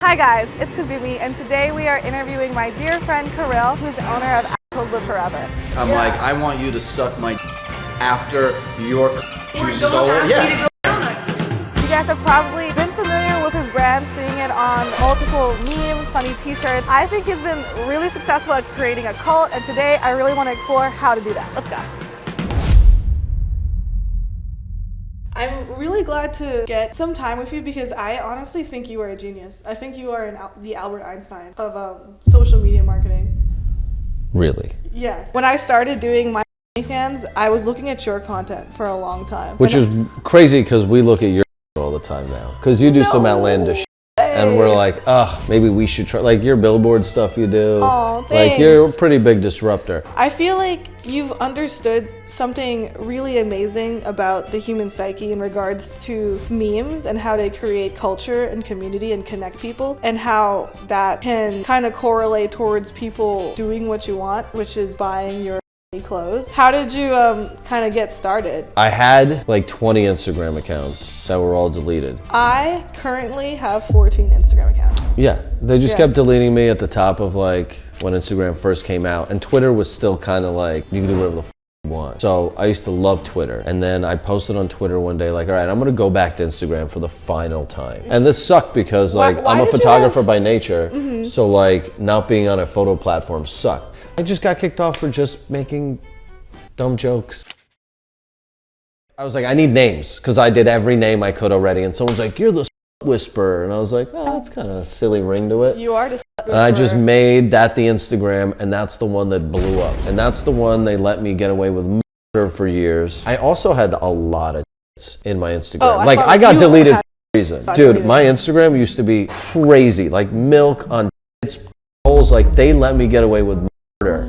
Hi guys, it's Kazumi, and today we are interviewing my dear friend Kirill, who's the owner of Assholes Live Forever. I'm like, I want you to suck my after your juice is over. Yeah. You guys have probably been familiar with his brand, seeing it on multiple memes, funny t-shirts. I think he's been really successful at creating a cult, and today I really want to explore how to do that. Let's go. I'm really glad to get some time with you because I honestly think you are a genius. I think you are the Albert Einstein of social media marketing. Really? Yes. When I started doing my fans, I was looking at your content for a long time. Which is crazy because we look at your all the time now. Because you do some outlandish shit, and we're like, oh, maybe we should try. Like your billboard stuff you do. Oh, thanks. Like you're a pretty big disruptor. I feel like you've understood something really amazing about the human psyche in regards to memes and how they create culture and community and connect people, and how that can kind of correlate towards people doing what you want, which is buying your clothes. How did you kind of get started? I had like 20 Instagram accounts that were all deleted. I currently have 14 Instagram accounts. Yeah, they just kept deleting me at the top of like when Instagram first came out, and Twitter was still kind of like, you can do whatever the f you want. So I used to love Twitter, and then I posted on Twitter one day like, all right, I'm gonna go back to Instagram for the final time. And this sucked because like I'm a photographer by nature, so like not being on a photo platform sucked. I just got kicked off for just making dumb jokes. I was like, I need names, because I did every name I could already, and someone's like, you're the whisperer, and I was like, oh, that's kind of a silly ring to it. You are the whisperer. And I just made that the Instagram, and that's the one that blew up. And that's the one they let me get away with murder for years. I also had a lot of in my Instagram. Like, I got deleted for a reason. Dude, my Instagram used to be crazy, like milk on holes, like they let me get away with murder.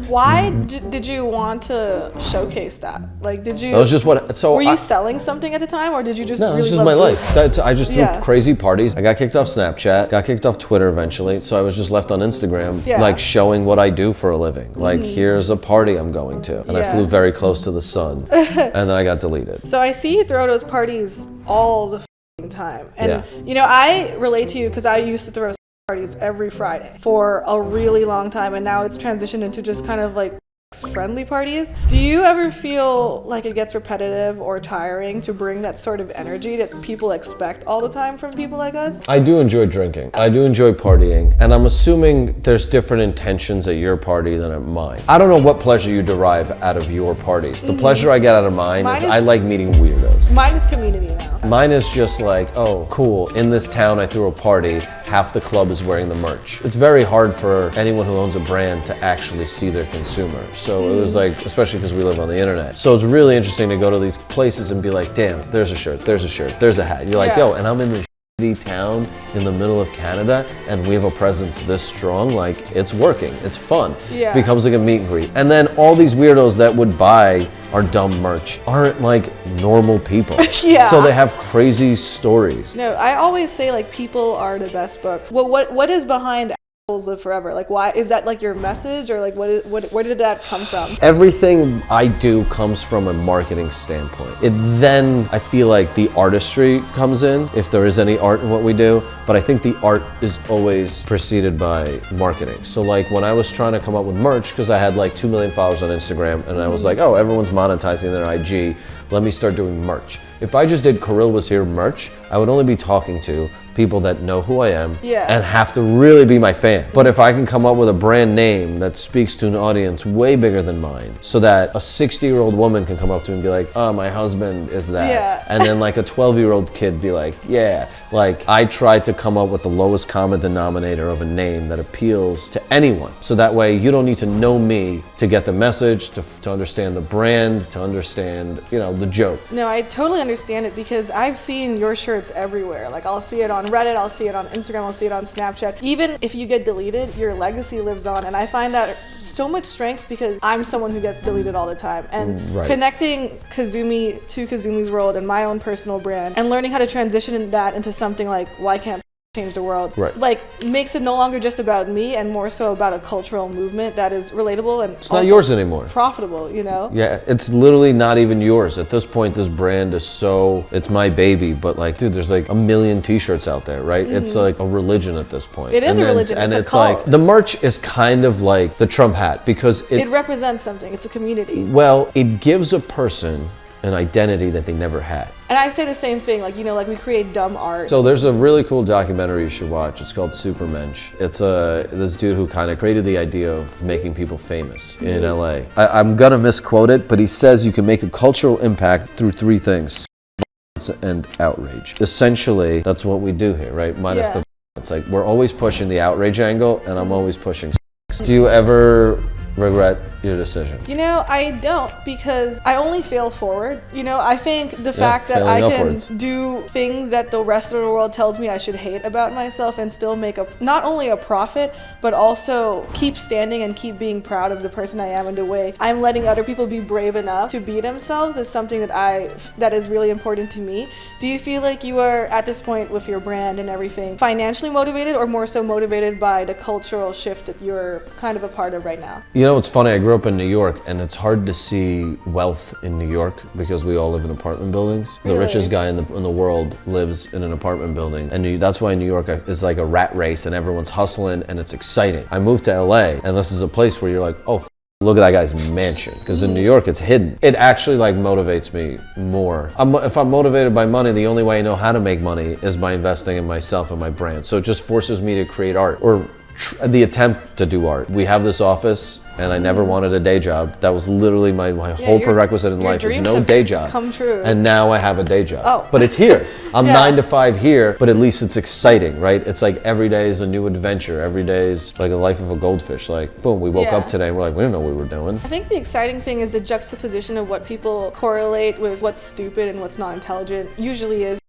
Why did you want to showcase that? Like, did you? That was just what. So were you selling something at the time, or did you just? No, really this is my life. I just threw crazy parties. I got kicked off Snapchat, got kicked off Twitter eventually. So I was just left on Instagram, like showing what I do for a living. Like, here's a party I'm going to, and I flew very close to the sun, and then I got deleted. So I see you throw those parties all the time, and you know, I relate to you because I used to throw parties every Friday for a really long time, and now it's transitioned into just kind of like friendly parties. Do you ever feel like it gets repetitive or tiring to bring that sort of energy that people expect all the time from people like us? I do enjoy drinking. I do enjoy partying, and I'm assuming there's different intentions at your party than at mine. I don't know what pleasure you derive out of your parties. The pleasure I get out of mine is I like meeting weirdos. Mine is community now. Mine is just like, oh, cool, in this town I threw a party, half the club is wearing the merch. It's very hard for anyone who owns a brand to actually see their consumer. So it was like, especially because we live on the internet. So it's really interesting to go to these places and be like, damn, there's a shirt, there's a shirt, there's a hat. You're like, yo, and I'm in this shitty town in the middle of Canada, and we have a presence this strong, like it's working, it's fun. It becomes like a meet and greet. And then all these weirdos that would buy our dumb merch aren't like normal people. So they have crazy stories. No, I always say like people are the best books. Well, what is behind Assholes Live Forever? Like, why is that like your message, or like where did that come from? Everything I do comes from a marketing standpoint. Then I feel like the artistry comes in, if there is any art in what we do, but I think the art is always preceded by marketing. So like when I was trying to come up with merch, because I had like 2 million followers on Instagram, and I was like, oh, everyone's monetizing their IG, let me start doing merch. If I just did Kirill Was Here merch, I would only be talking to people that know who I am and have to really be my fan. But if I can come up with a brand name that speaks to an audience way bigger than mine, so that a 60-year-old woman can come up to me and be like, oh, my husband is that. And then like a 12-year-old kid be like, yeah. Like I tried to come up with the lowest common denominator of a name that appeals to anyone. So that way you don't need to know me to get the message, to understand the brand, to understand, you know, the joke. No, I totally understand it, because I've seen your shirts everywhere. Like I'll see it on Reddit, I'll see it on Instagram, I'll see it on Snapchat. Even if you get deleted, your legacy lives on, and I find that so much strength because I'm someone who gets deleted all the time. And connecting Kazumi to Kazumi's World and my own personal brand, and learning how to transition that into something like, why can't change the world. Right. Like, makes it no longer just about me and more so about a cultural movement that is relatable and It's not yours anymore. profitable, you know? Yeah, it's literally not even yours. At this point, this brand is so, it's my baby, but like, dude, there's like a million t-shirts out there, right? It's like a religion at this point. It is a religion, And it's a it's cult. like, the merch is kind of like the Trump hat because It represents something. It's a community. well, it gives a person an identity that they never had. And I say the same thing, like, you know, like we create dumb art. So there's a really cool documentary you should watch. It's called Supermensch. It's this dude who kind of created the idea of making people famous in LA. I'm gonna misquote it, but he says you can make a cultural impact through three things: and outrage. Essentially, that's what we do here, right? Minus Yeah. it's like we're always pushing the outrage angle, and I'm always pushing. Do you ever regret your decision? You know, I don't, because I only fail forward. You know, I think the fact that I failing can upwards. do things that the rest of the world tells me I should hate about myself and still make not only a profit, but also keep standing and keep being proud of the person I am and the way I'm letting other people be brave enough to be themselves is something that is really important to me. Do you feel like you are at this point with your brand and everything financially motivated, or more so motivated by the cultural shift that you're kind of a part of right now? You know, it's funny, I grew up in New York, and it's hard to see wealth in New York because we all live in apartment buildings. The Really? richest guy in the world lives in an apartment building, and that's why New York is like a rat race, and everyone's hustling, and it's exciting. I moved to LA, and this is a place where you're like, oh, look at that guy's mansion. Because in New York, it's hidden. It actually like motivates me more. If I'm motivated by money, the only way I know how to make money is by investing in myself and my brand. So it just forces me to create art, or the attempt to do art. We have this office, and I never wanted a day job. That was literally my whole prerequisite in life, was dreams no have day job. come true. And now I have a day job. Oh. But it's here. I'm Yeah. 9 to 5 here, but at least it's exciting, right? It's like every day is a new adventure. Every day is like a life of a goldfish. Like, boom, we woke Yeah. up today and we're like, we didn't know what we were doing. I think the exciting thing is the juxtaposition of what people correlate with what's stupid and what's not intelligent usually is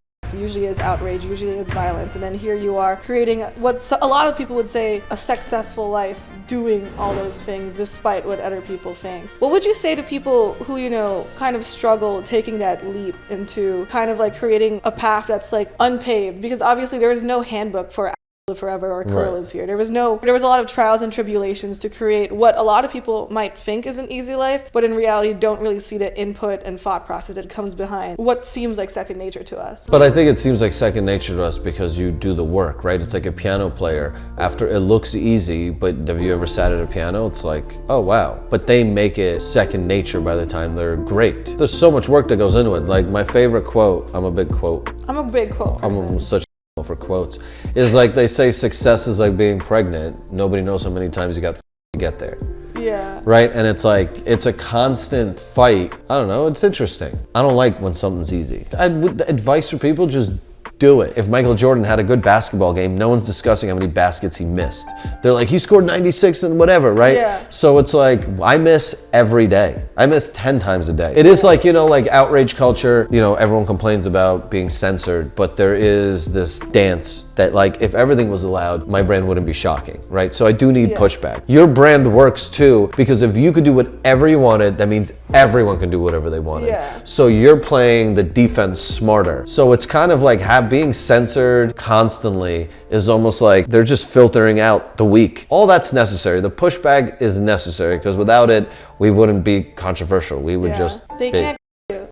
outrage, usually is violence, and then here you are creating what a lot of people would say a successful life, doing all those things despite what other people think. What would you say to people who, you know, kind of struggle taking that leap into kind of like creating a path that's like unpaved? Because obviously there is no handbook for Live Forever or Kirill is here. There was a lot of trials and tribulations to create what a lot of people might think is an easy life, but in reality don't really see the input and thought process that comes behind what seems like second nature to us. But I think it seems like second nature to us because you do the work, right? It's like a piano player. After it looks easy, but have you ever sat at a piano? It's like, oh wow. But they make it second nature by the time they're great. There's so much work that goes into it. Like my favorite quote, I'm a big quote person. I'm such for quotes, is like they say success is like being pregnant. Nobody knows how many times you got to get there. Yeah. Right? And it's like, it's a constant fight. I don't know, it's interesting. I don't like when something's easy. Advice for people, just do it. If Michael Jordan had a good basketball game, no one's discussing how many baskets he missed. They're like, he scored 96 and whatever, right? Yeah. So it's like, I miss every day. I miss 10 times a day. It is like, you know, like outrage culture, you know, everyone complains about being censored, but there is this dance that like, if everything was allowed, my brand wouldn't be shocking, right? So I do need pushback. Your brand works too, because if you could do whatever you wanted, that means everyone can do whatever they wanted. Yeah. So you're playing the defense smarter. So it's kind of like being censored constantly is almost like they're just filtering out the weak. All that's necessary. The pushback is necessary because without it, we wouldn't be controversial. We would just They be. can't do.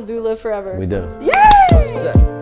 Do live forever. We do. Yay! Set.